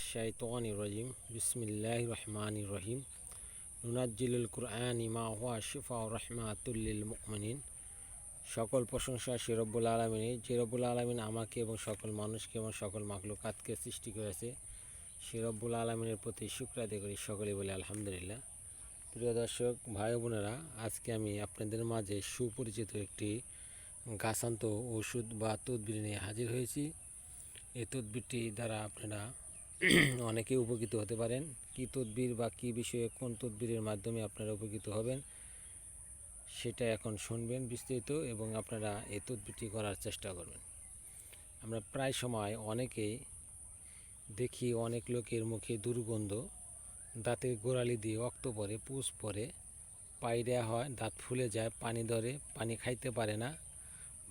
শাইতানির রাজিম বিসমিল্লাহির রহমানির রহিম নুনাজ্জিলুল কুরআনি মা হুয়া শিফাউর রাহমাতুল লিল মুমিনিন। সকল প্রশংসা সে রব্বুল আলামিনের, যে রব্বুল আলামিন আমাকে এবং সকল মানুষকে এবং সকল মাখলুকাতকে সৃষ্টি করেছে। সে রব্বুল আলামিনের প্রতি শুকর আদায় করি, সকলেই বলে আলহামদুলিল্লাহ। প্রিয় দর্শক ভাই বোনেরা, আজকে আমি আপনাদের মাঝে সুপরিচিত একটি গাছান্ত ওষুধ বা তদবির নিয়ে হাজির হয়েছি। এই তদবিরটি দ্বারা আপনারা অনেকেই উপকৃত হতে পারেন। কী তদবির বা কী বিষয়ে কোন তদবিরের মাধ্যমে আপনারা উপকৃত হবেন সেটা এখন শুনবেন বিস্তারিত, এবং আপনারা এই তদবিরটি করার চেষ্টা করবেন। আমরা প্রায় সময় অনেকেই দেখি অনেক লোকের মুখে দুর্গন্ধ, দাঁতের গোড়ালি দিয়ে রক্ত পড়ে, পুষ পড়ে, পায়রা হয়, দাঁত ফুলে যায়, পানি ধরে, পানি খাইতে পারে না,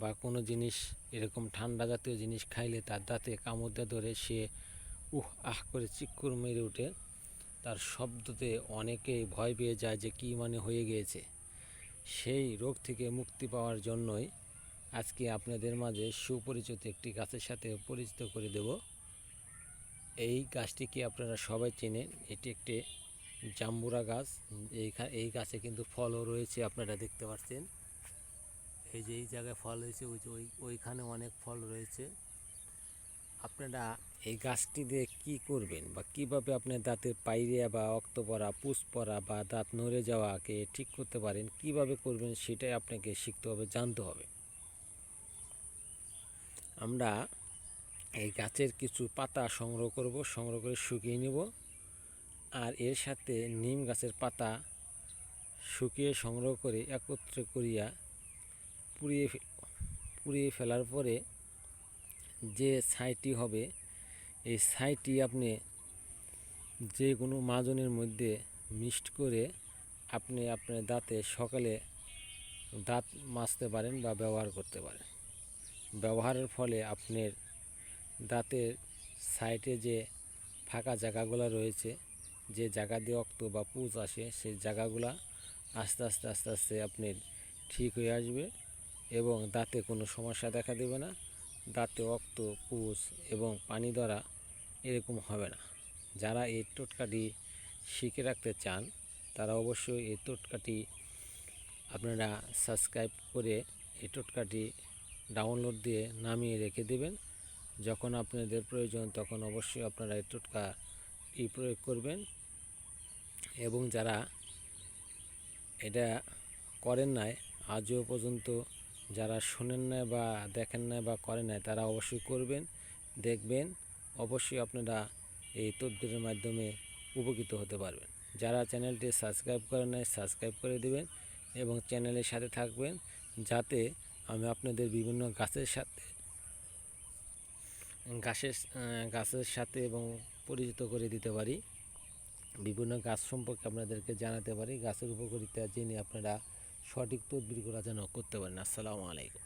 বা কোনো জিনিস এরকম ঠান্ডা জাতীয় জিনিস খাইলে তার দাঁতে কামড় ধরে সে আহ করে চিক্কুর মেরে ওঠে। তার শব্দতে অনেকেই ভয় পেয়ে যায় যে কী মানে হয়ে গিয়েছে। সেই রোগ থেকে মুক্তি পাওয়ার জন্যই আজকে আপনাদের মাঝে সুপরিচিত একটি গাছের সাথে পরিচিত করে দেব। এই গাছটিকে আপনারা সবাই চেনেন, এটি একটি জাম্বুরা গাছ। এই গাছে কিন্তু ফলও রয়েছে, আপনারা দেখতে পাচ্ছেন। এই যে এই জায়গায় ফল হয়েছে, ওইখানে অনেক ফল রয়েছে। আপনারা এই গাছটি দিয়ে কী করবেন বা কীভাবে আপনার দাঁতের পাইরিয়া বা রক্ত পড়া, পুষ পড়া বা দাঁত নড়ে যাওয়াকে ঠিক করতে পারেন, কিভাবে করবেন সেটাই আপনাকে শিখতে হবে, জানতে হবে। আমরা এই গাছের কিছু পাতা সংগ্রহ করব, সংগ্রহ করে শুকিয়ে নেব, আর এর সাথে নিম গাছের পাতা শুকিয়ে সংগ্রহ করে একত্রে করিয়া পুড়িয়ে ফেলার পরে যে ছাইটি হবে, এই ছাইটি আপনি যে কোনো মাজনের মধ্যে মিক্সড করে আপনি আপনার দাঁতে সকালে দাঁত মাজতে পারেন বা ব্যবহার করতে পারেন। ব্যবহারের ফলে আপনার দাঁতের সাইডে যে ফাঁকা জায়গাগুলো রয়েছে, যে জায়গা দিয়ে রক্ত বা পুঁজ আসে, সেই জায়গাগুলো আস্তে আস্তে আস্তে আস্তে আপনার ঠিক হয়ে আসবে এবং দাঁতে কোনো সমস্যা দেখা দেবে না। দাঁতে রক্ত, পুঁজ এবং পানি ধরা এরকম হবে না। যারা এই টোটকাটি শিখে রাখতে চান তারা অবশ্যই এই টোটকাটি আপনারা সাবস্ক্রাইব করে এই টোটকাটি ডাউনলোড দিয়ে নামিয়ে রেখে দেবেন। যখন আপনাদের প্রয়োজন তখন অবশ্যই আপনারা এই টোটকাটি প্রয়োগ করবেন। এবং যারা এটা করেন নাই আজও পর্যন্ত, যারা শোনেন না বা দেখেন না বা করেন নাই, তারা অবশ্যই করবেন, দেখবেন। অবশ্যই আপনারা এই তদবিরের মাধ্যমে উপকৃত হতে পারবেন। যারা চ্যানেলটি সাবস্ক্রাইব করেন নাই সাবস্ক্রাইব করে দেবেন এবং চ্যানেলের সাথে থাকবেন, যাতে আমি আপনাদের বিভিন্ন গাছের সাথে এবং পরিচিত করে দিতে পারি, বিভিন্ন গাছ সম্পর্কে আপনাদেরকে জানাতে পারি, গাছের উপকারিতা জেনে আপনারা সঠিক তদবির করা যেন করতে পারেন। আসসালামু আলাইকুম।